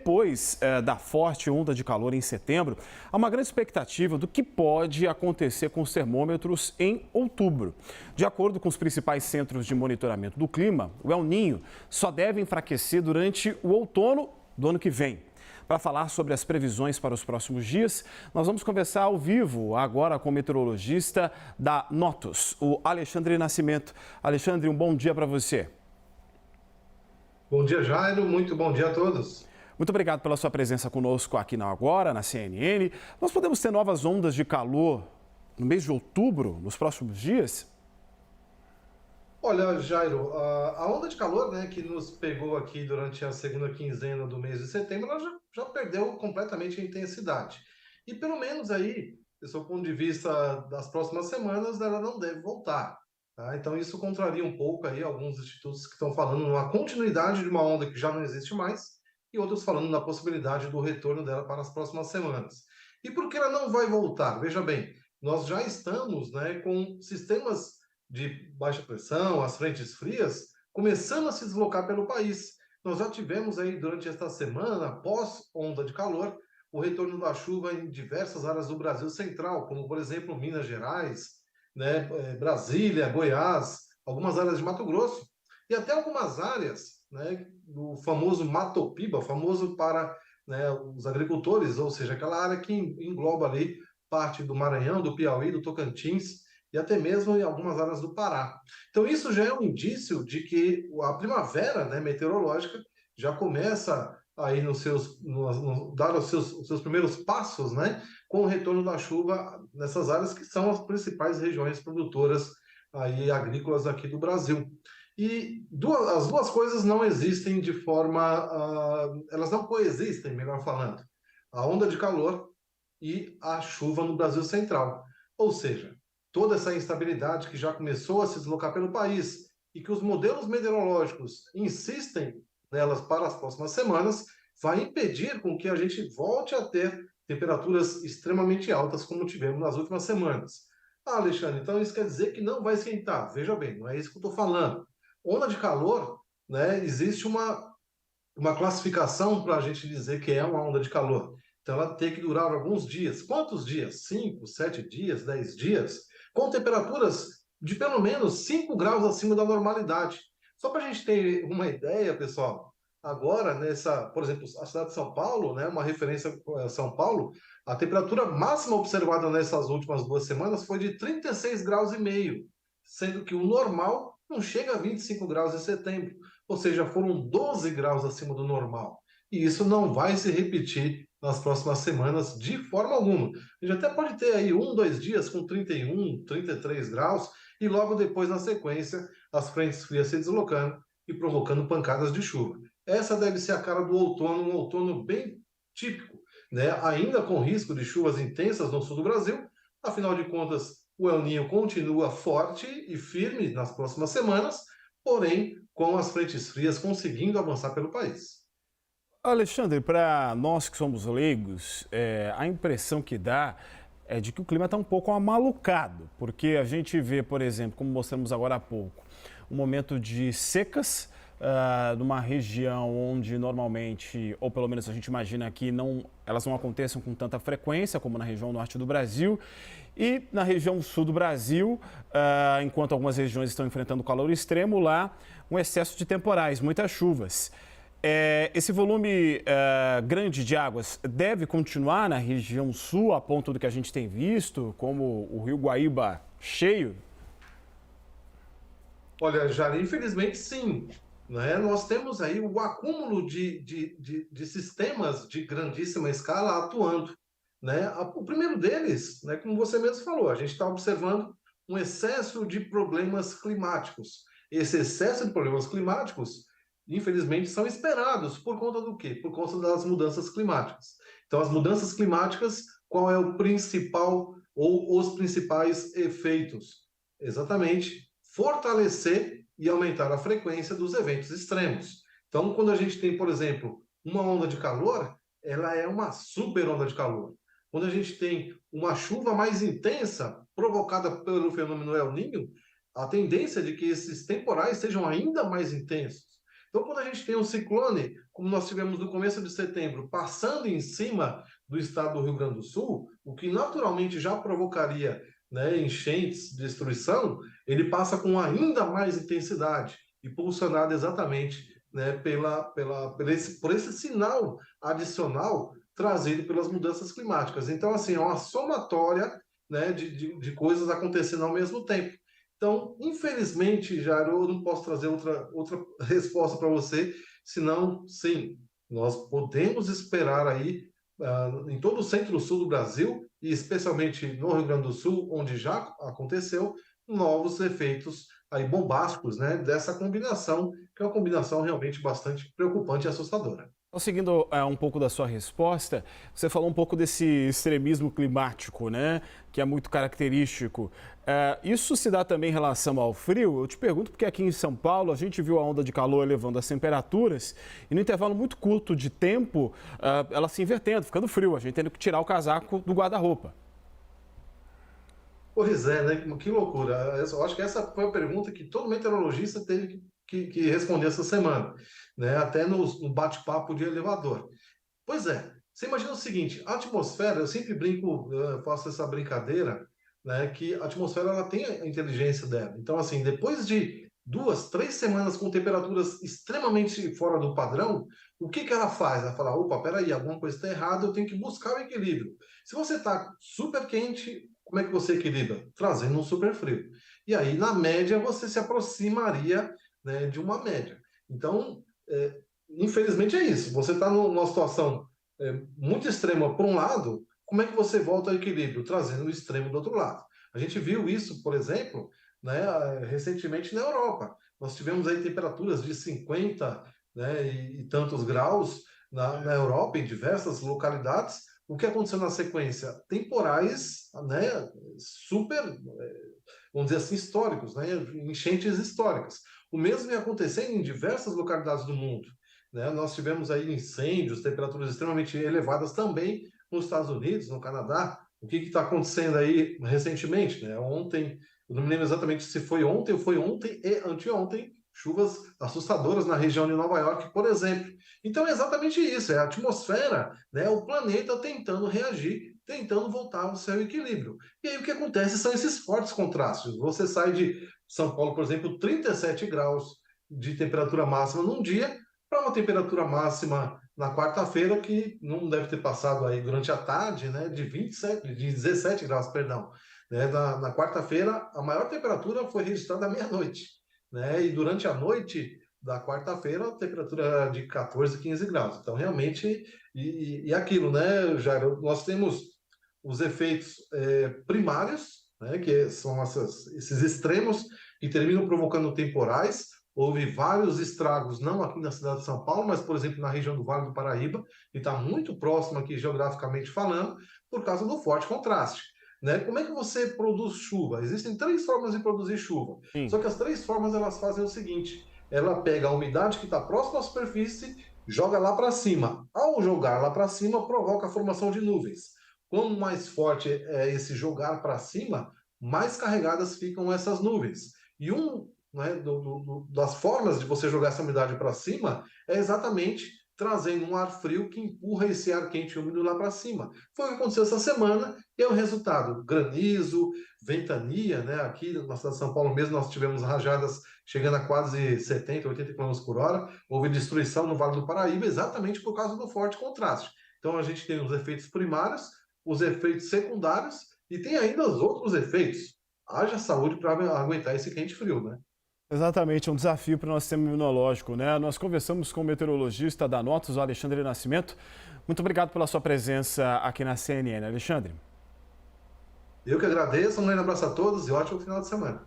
depois da forte onda de calor em setembro, há uma grande expectativa do que pode acontecer com os termômetros em outubro. De acordo com os principais centros de monitoramento do clima, o El Niño só deve enfraquecer durante o outono do ano que vem. Para falar sobre as previsões para os próximos dias, nós vamos conversar ao vivo agora com o meteorologista da Notus, o Alexandre Nascimento. Alexandre, um bom dia para você. Bom dia, Jairo. Muito bom dia a todos. Muito obrigado pela sua presença conosco aqui na Agora, na CNN. Nós podemos ter novas ondas de calor no mês de outubro, nos próximos dias? Olha, Jairo, a onda de calor, né, que nos pegou aqui durante a segunda quinzena do mês de setembro, ela já perdeu completamente a intensidade. E pelo menos aí, do seu ponto de vista das próximas semanas, ela não deve voltar. Tá? Então isso contraria um pouco aí alguns institutos que estão falando numa continuidade de uma onda que já não existe mais e outros falando na possibilidade do retorno dela para as próximas semanas. E por que ela não vai voltar? Veja bem, nós já estamos, né, com sistemas de baixa pressão, as frentes frias, começando a se deslocar pelo país. Nós já tivemos aí durante esta semana, pós onda de calor, o retorno da chuva em diversas áreas do Brasil central, como por exemplo Minas Gerais, né, Brasília, Goiás, algumas áreas de Mato Grosso e até algumas áreas, né, do famoso Matopiba, famoso para, né, os agricultores, ou seja, aquela área que engloba ali parte do Maranhão, do Piauí, do Tocantins e até mesmo em algumas áreas do Pará. Então isso já é um indício de que a primavera, né, meteorológica já começa aí dar os seus primeiros passos, né, com o retorno da chuva nessas áreas que são as principais regiões produtoras aí agrícolas aqui do Brasil. E as duas coisas não existem de forma, elas não coexistem, melhor falando, a onda de calor e a chuva no Brasil Central. Ou seja, toda essa instabilidade que já começou a se deslocar pelo país e que os modelos meteorológicos insistem nelas para as próximas semanas, vai impedir com que a gente volte a ter temperaturas extremamente altas como tivemos nas últimas semanas. Ah, Alexandre, então isso quer dizer que não vai esquentar. Veja bem, não é isso que eu estou falando. Onda de calor, né, existe uma classificação para a gente dizer que é uma onda de calor. Então ela tem que durar alguns dias. Quantos dias? 5, 7 dias, 10 dias? Com temperaturas de pelo menos 5 graus acima da normalidade. Só para a gente ter uma ideia, pessoal, agora, por exemplo, a cidade de São Paulo, né, uma referência a São Paulo, a temperatura máxima observada nessas últimas 2 semanas foi de 36 graus e meio, sendo que o normal não chega a 25 graus em setembro, ou seja, foram 12 graus acima do normal. E isso não vai se repetir nas próximas semanas de forma alguma. A gente até pode ter aí 2 dias com 31, 33 graus e logo depois, na sequência, as frentes frias se deslocando e provocando pancadas de chuva. Essa deve ser a cara do outono, um outono bem típico, né? Ainda com risco de chuvas intensas no sul do Brasil, afinal de contas, o El Niño continua forte e firme nas próximas semanas, porém, com as frentes frias conseguindo avançar pelo país. Alexandre, para nós que somos leigos, a impressão que dá é de que o clima está um pouco amalucado, porque a gente vê, por exemplo, como mostramos agora há pouco, um momento de secas, numa região onde normalmente, ou pelo menos a gente imagina que elas não aconteçam com tanta frequência, como na região norte do Brasil, e na região sul do Brasil, enquanto algumas regiões estão enfrentando calor extremo, lá um excesso de temporais, muitas chuvas. Esse volume grande de águas deve continuar na região sul, a ponto do que a gente tem visto, como o Rio Guaíba cheio? Olha, Jari, infelizmente sim. Né? Nós temos aí o acúmulo de sistemas de grandíssima escala atuando. Né? O primeiro deles, né, como você mesmo falou, a gente está observando um excesso de problemas climáticos. Esse excesso de problemas climáticos, infelizmente, são esperados por conta do quê? Por conta das mudanças climáticas. Então, as mudanças climáticas, qual é o principal ou os principais efeitos? Exatamente, fortalecer e aumentar a frequência dos eventos extremos. Então, quando a gente tem, por exemplo, uma onda de calor, ela é uma super onda de calor. Quando a gente tem uma chuva mais intensa provocada pelo fenômeno El Niño, a tendência é de que esses temporais sejam ainda mais intensos. Então, quando a gente tem um ciclone como nós tivemos no começo de setembro, passando em cima do estado do Rio Grande do Sul, o que naturalmente já provocaria, né, enchentes, destruição, ele passa com ainda mais intensidade, impulsionado exatamente, né, por esse sinal adicional trazido pelas mudanças climáticas. Então, assim, é uma somatória, né, de coisas acontecendo ao mesmo tempo. Então, infelizmente, Jairo, eu não posso trazer outra resposta para você, senão, sim, nós podemos esperar aí, em todo o centro-sul do Brasil, e especialmente no Rio Grande do Sul, onde já aconteceu, novos efeitos aí bombásticos, né, dessa combinação, que é uma combinação realmente bastante preocupante e assustadora. Então, seguindo um pouco da sua resposta, você falou um pouco desse extremismo climático, né, que é muito característico. Isso se dá também em relação ao frio? Eu te pergunto porque aqui em São Paulo a gente viu a onda de calor elevando as temperaturas e no intervalo muito curto de tempo ela se invertendo, ficando frio, a gente tendo que tirar o casaco do guarda-roupa. Pois é, né? Que loucura. Eu acho que essa foi a pergunta que todo meteorologista teve que responder essa semana, né? Até no bate-papo de elevador. Pois é, você imagina o seguinte, a atmosfera, eu sempre brinco, eu faço essa brincadeira, né, que a atmosfera ela tem a inteligência dela. Então, assim, depois de 2, 3 semanas com temperaturas extremamente fora do padrão, o que ela faz? Ela fala, opa, peraí, alguma coisa está errada, eu tenho que buscar o equilíbrio. Se você está super quente, como é que você equilibra? Trazendo um super frio. E aí, na média, você se aproximaria, né, de uma média. Então, infelizmente é isso. Você está numa situação muito extrema por um lado, como é que você volta ao equilíbrio? Trazendo o extremo do outro lado. A gente viu isso, por exemplo, né, recentemente na Europa. Nós tivemos aí temperaturas de 50, né, e tantos graus na Europa, em diversas localidades. O que aconteceu na sequência? Temporais, né, super, vamos dizer assim, históricos, né, enchentes históricas. O mesmo ia acontecendo em diversas localidades do mundo. Né? Nós tivemos aí incêndios, temperaturas extremamente elevadas também nos Estados Unidos, no Canadá. O que está acontecendo aí recentemente? Né? Ontem, eu não me lembro exatamente se foi ontem ou foi ontem e anteontem, chuvas assustadoras na região de Nova York, por exemplo. Então é exatamente isso, é a atmosfera, né, o planeta tentando reagir, tentando voltar ao seu equilíbrio. E aí o que acontece são esses fortes contrastes. Você sai de São Paulo, por exemplo, 37 graus de temperatura máxima num dia, para uma temperatura máxima na quarta-feira que não deve ter passado aí durante a tarde, né, de 17 graus, perdão. Né, na quarta-feira, a maior temperatura foi registrada à meia-noite, né, e durante a noite da quarta-feira, a temperatura era de 14, 15 graus. Então, realmente, e aquilo, né, Jair, nós temos os efeitos primários, né, que são esses extremos que terminam provocando temporais. Houve vários estragos, não aqui na cidade de São Paulo, mas, por exemplo, na região do Vale do Paraíba, que está muito próximo aqui geograficamente falando, por causa do forte contraste. Né? Como é que você produz chuva? Existem 3 formas de produzir chuva. Sim. Só que as 3 formas elas fazem o seguinte: ela pega a umidade que está próxima à superfície, joga lá para cima. Ao jogar lá para cima, provoca a formação de nuvens. Quanto mais forte é esse jogar para cima, mais carregadas ficam essas nuvens. E né, das formas de você jogar essa umidade para cima é exatamente trazendo um ar frio que empurra esse ar quente e úmido lá para cima. Foi o que aconteceu essa semana e é o resultado: granizo, ventania, né? Aqui na cidade de São Paulo mesmo nós tivemos rajadas chegando a quase 70, 80 km por hora. Houve destruição no Vale do Paraíba exatamente por causa do forte contraste. Então a gente tem os efeitos primários, os efeitos secundários e tem ainda os outros efeitos. Haja saúde para aguentar esse quente frio, né? Exatamente, é um desafio para o nosso sistema imunológico, né? Nós conversamos com o meteorologista da Notus, o Alexandre Nascimento. Muito obrigado pela sua presença aqui na CNN, Alexandre. Eu que agradeço, um grande abraço a todos e ótimo final de semana.